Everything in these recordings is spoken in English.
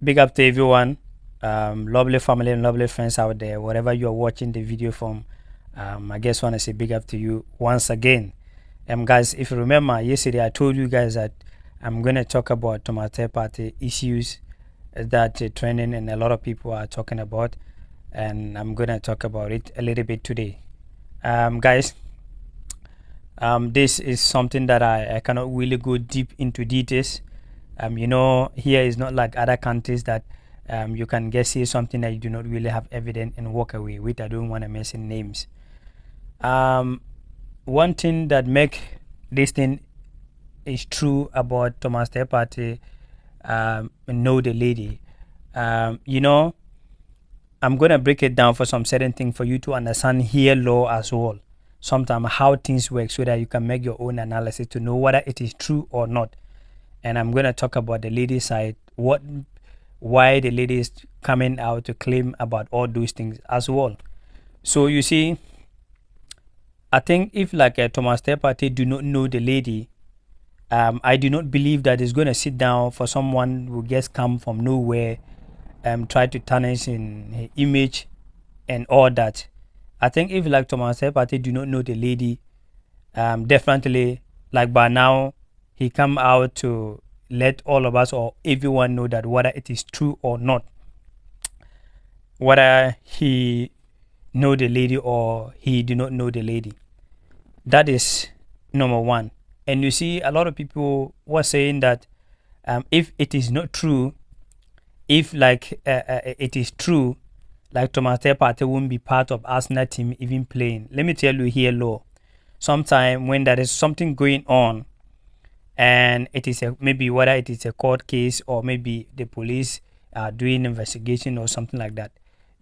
Big up to everyone, lovely family and lovely friends out there, wherever you are watching the video from. I guess want to say big up to you once again. Guys, if you remember yesterday, I told you guys that I'm gonna talk about tomato party issues that trending and a lot of people are talking about, and I'm gonna talk about it a little bit today. Guys, this is something that I cannot really go deep into details. Here is not like other countries that you can get say something that you do not really have evidence and walk away with. I don't want to mention names. One thing that make this thing is true about Thomas Party, know the lady. I'm gonna break it down for some certain thing for you to understand here law as well. Sometimes how things work so that you can make your own analysis to know whether it is true or not. And I'm gonna talk about the lady side, why the lady is coming out to claim about all those things as well. So you see, I think if like a Thomas Party do not know the lady, I do not believe that it's gonna sit down for someone who just come from nowhere and try to tarnish in her image and all that. I think if like Thomas Party do not know the lady, definitely like by now he come out to let all of us or everyone know that whether it is true or not, whether he know the lady or he do not know the lady. That is number one. And you see, a lot of people were saying that if it is not true, if like it is true, like Thomas Partey won't be part of Arsenal team even playing. Let me tell you here, law. Sometime when there is something going on, and it is maybe whether it is a court case or maybe the police are doing investigation or something like that.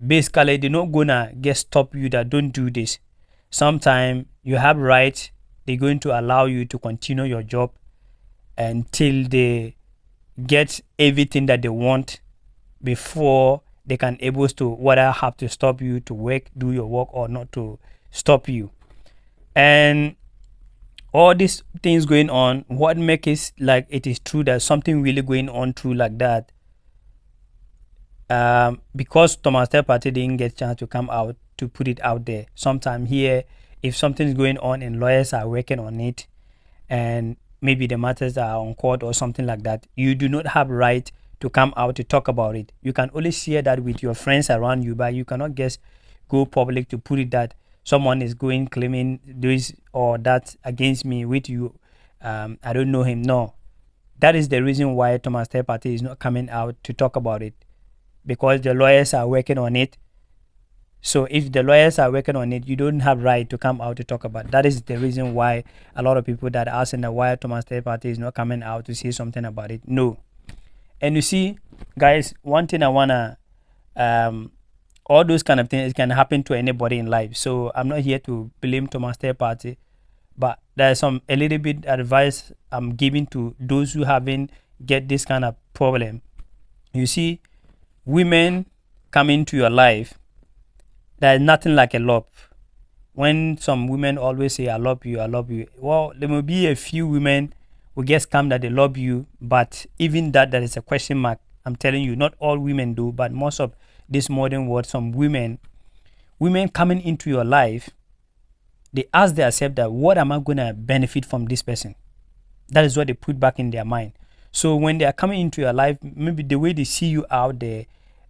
Basically, they're not gonna get stop you that don't do this. Sometime you have right. They're going to allow you to continue your job until they get everything that they want before they can able to whether have to stop you to work, do your work or not to stop you. And all these things going on, what makes it like it is true that something really going on true like that? Because Thomas Partey didn't get a chance to come out to put it out there. Sometime here, if something's going on and lawyers are working on it, and maybe the matters are on court or something like that, you do not have right to come out to talk about it. You can only share that with your friends around you, but you cannot just go public to put it that someone is going claiming this or that against me with you. I don't know him. No, that is the reason why Thomas Partey is not coming out to talk about it, because the lawyers are working on it. So if the lawyers are working on it, you don't have right to come out to talk about it. That is the reason why a lot of people that are asking why Thomas Partey is not coming out to say something about it. No. And you see, guys, one thing I wanna all those kind of things can happen to anybody in life. So I'm not here to blame Thomas Partey, but there's a little bit advice I'm giving to those who haven't get this kind of problem. You see, women come into your life, there's nothing like a love. When some women always say I love you, I love you, well, there may be a few women who just come that they love you, but even that there is a question mark. I'm telling you, not all women do, but most of this modern world, some women coming into your life, they ask themselves that what am I gonna benefit from this person? That is what they put back in their mind. So when they are coming into your life, maybe the way they see you out there,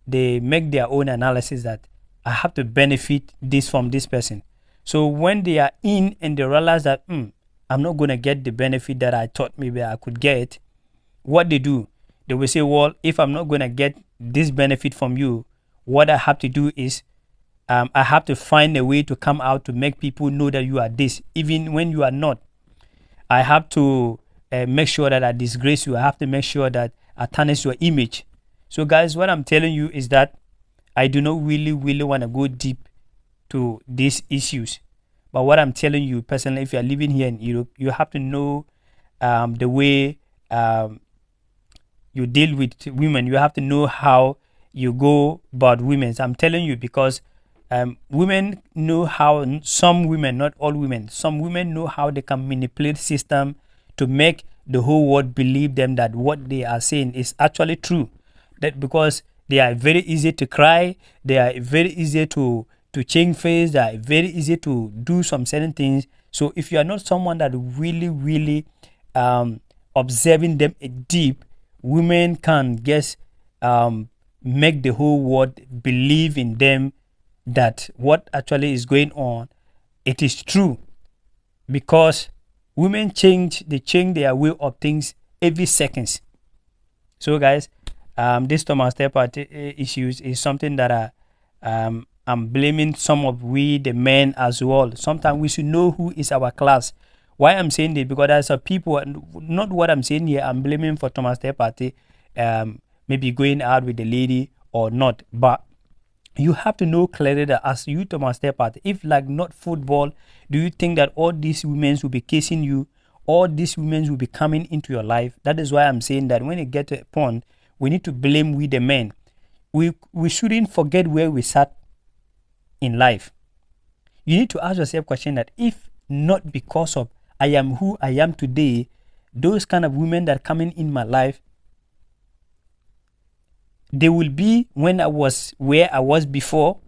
they make their own analysis that I have to benefit this from this person. So when they are in and they realize that I'm not going to get the benefit that I thought maybe I could get, what they do, they will say, well, if I'm not going to get this benefit from you, what I have to do is I have to find a way to come out to make people know that you are this, even when you are not. I have to make sure that I disgrace you. I have to make sure that I tarnish your image. So guys, what I'm telling you is that I do not really want to go deep to these issues. But what I'm telling you personally, if you are living here in Europe, you have to know the way you deal with women. You have to know how you go about women. I'm telling you because women know how, some women, not all women, some women know how they can manipulate system to make the whole world believe them that what they are saying is actually true. that because they are very easy to cry, they are very easy to change face, they are very easy to do some certain things. So if you are not someone that really observing them deep, women can guess make the whole world believe in them that what actually is going on, it is true, because women they change their way of things every seconds. So guys, this Thomas Party issues is something that I'm blaming some of we the men as well. Sometimes we should know who is our class. Why I'm saying this, because there's a people, not what I'm saying here, I'm blaming for Thomas Party maybe going out with the lady or not, but you have to know clearly that as you Thomas Party, if like not football, do you think that all these women will be kissing you, all these women will be coming into your life? That is why I'm saying that when it gets to a point, we need to blame we the men. We shouldn't forget where we sat in life. You need to ask yourself a question that if not because of I am who I am today, those kind of women that are coming in my life, they will be when I was where I was before.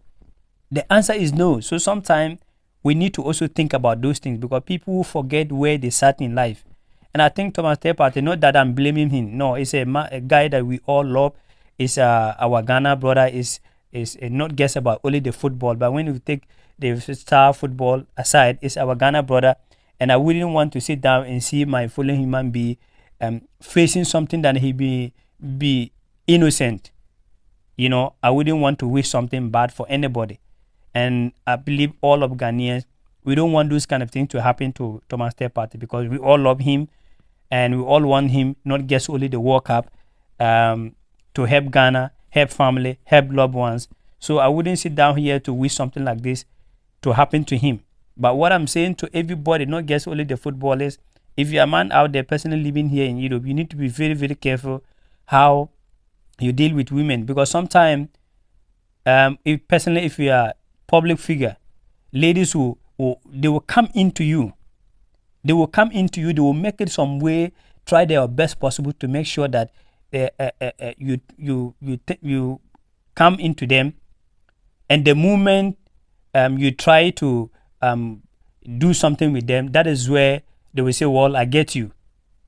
The answer is no. So sometimes we need to also think about those things, because people forget where they sat in life. And I think Thomas Party, not that I'm blaming him. No, it's a guy that we all love. It's our Ghana brother. Is not just about only the football, but when you take the star football aside, it's our Ghana brother. And I wouldn't want to sit down and see my fellow human be facing something that he be innocent. You know, I wouldn't want to wish something bad for anybody. And I believe all of Ghanaians, we don't want those kind of things to happen to Thomas Party, because we all love him and we all want him not just only the World Cup, to help Ghana, help family, help loved ones. So I wouldn't sit down here to wish something like this to happen to him. But what I'm saying to everybody, not just only the footballers, if you're a man out there personally living here in Europe, you need to be very, very careful how you deal with women, because sometimes, if you are a public figure, ladies they will come into you. They will come into you. They will make it some way, try their best possible to make sure that you come into them, and the moment you try to do something with them, that is where they will say, well, I get you.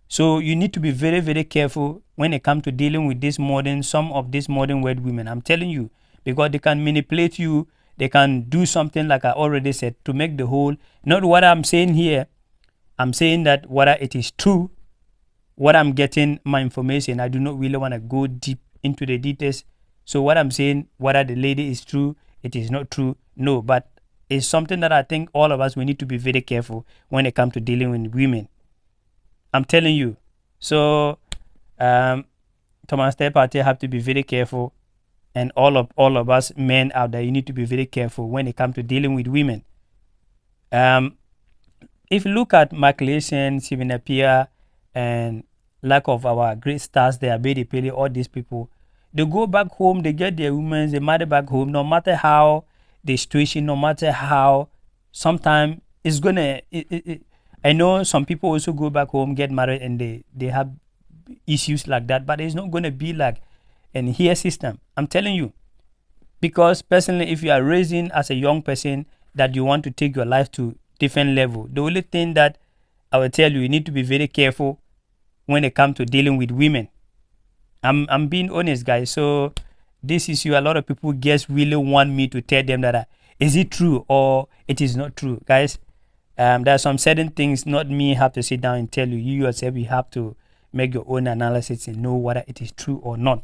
So you need to be very, very careful when it comes to dealing with some of these modern world women. I'm telling you, because they can manipulate you. They can do something, like I already said, to make the whole, not what I'm saying here. I'm saying that whether it is true, what I'm getting my information, I do not really want to go deep into the details. So what I'm saying, whether the lady is true, it is not true, no, but it's something that I think all of us, we need to be very careful when it comes to dealing with women. I'm telling you. So Thomas Party have to be very careful, and all of us men out there, you need to be very careful when it comes to dealing with women. If you look at Michael Essien, Steven Appiah, and lack of our great stars there, Bedi Pele, all these people, they go back home, they get their women, they marry back home, no matter how the situation, no matter how, sometimes it's gonna, I know some people also go back home, get married, and they have issues like that, but it's not gonna be like an here system. I'm telling you, because personally, if you are raising as a young person that you want to take your life to different level, the only thing that I will tell you, you need to be very careful when it comes to dealing with women. I'm being honest, guys. So this issue, a lot of people just really want me to tell them that is it true or it is not true, guys. There are some certain things not me have to sit down and tell you. You yourself, you have to make your own analysis and know whether it is true or not.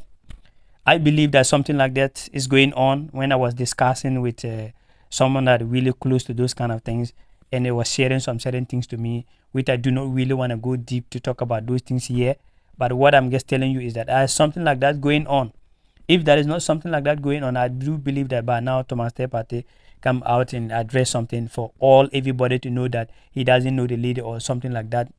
I believe that something like that is going on. When I was discussing with someone that really close to those kind of things, and they were sharing some certain things to me, which I do not really want to go deep to talk about those things here. But what I'm just telling you is that there's something like that going on. If there is not something like that going on, I do believe that by now Thomas Party come out and address something for everybody to know that he doesn't know the lady or something like that.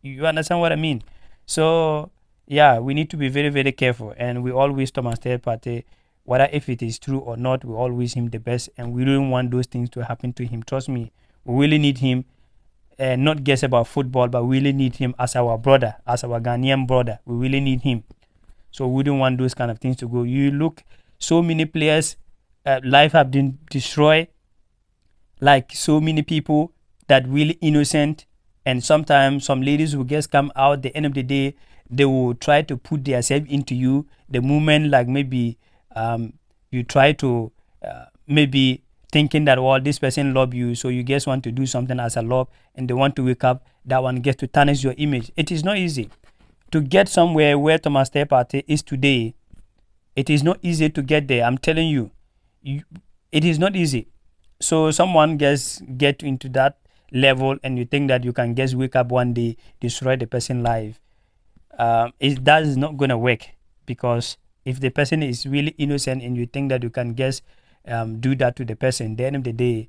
You understand what I mean? So yeah, we need to be very, very careful, and we always Thomas Party, whether if it is true or not, we all wish him the best, and we don't want those things to happen to him. Trust me, we really need him, not just about football, but we really need him as our brother, as our Ghanaian brother. We really need him. So we wouldn't want those kind of things to go. You look, so many players, life have been destroyed, like so many people that really innocent, and sometimes some ladies who just come out, the end of the day they will try to put themselves into you the moment, like maybe you try to maybe thinking that, well, this person love you, so you just want to do something as a love, and they want to wake up, that one gets to tarnish your image. It is not easy to get somewhere where Thomas Partey is today. It is not easy to get there. I'm telling you, it is not easy. So someone just get into that level, and you think that you can just wake up one day, destroy the person's life. That is not gonna work, because if the person is really innocent and you think that you can just do that to the person, at the end of the day,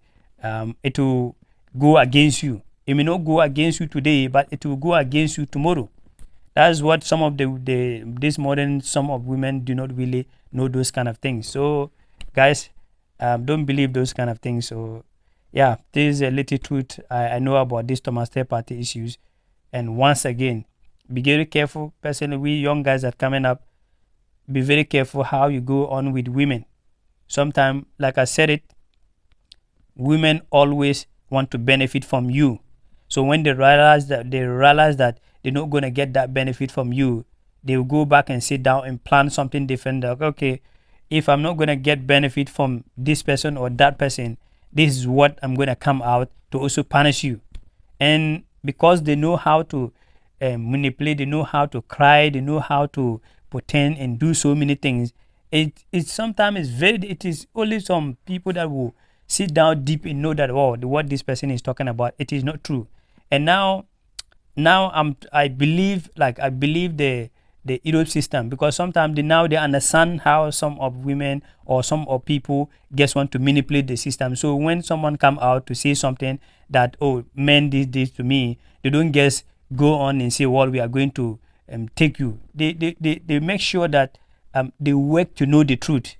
it will go against you. It may not go against you today, but it will go against you tomorrow. That's what some of this modern, some of women do not really know those kind of things. So guys, don't believe those kind of things. So yeah, this is a little truth I know about this Thomas Partey issues. And once again, be very careful. Personally, we young guys that coming up, be very careful how you go on with women. Sometimes, like I said it, women always want to benefit from you. So when they realize that they're not gonna get that benefit from you, they will go back and sit down and plan something different. Like, okay, if I'm not gonna get benefit from this person or that person, this is what I'm gonna come out to also punish you. And because they know how to manipulate, they know how to cry, they know how to pretend and do so many things. It sometimes it is only some people that will sit down deep and know that, oh, what this person is talking about, it is not true. And now I believe the Europe system, because sometimes they understand how some of women or some of people just want to manipulate the system. So when someone come out to say something that, oh, men did this to me, they don't just go on and say, well, we are going to take you. They make sure that they work to know the truth.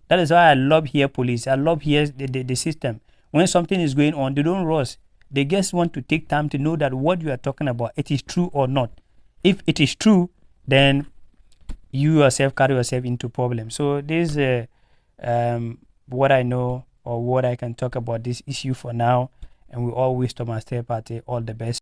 That is why I love here police. I love here the system. When something is going on, they don't rush. They just want to take time to know that what you are talking about, it is true or not. If it is true, then you yourself carry yourself into problems. So this is what I know, or what I can talk about this issue for now. And we all wish Thomas Partey all the best.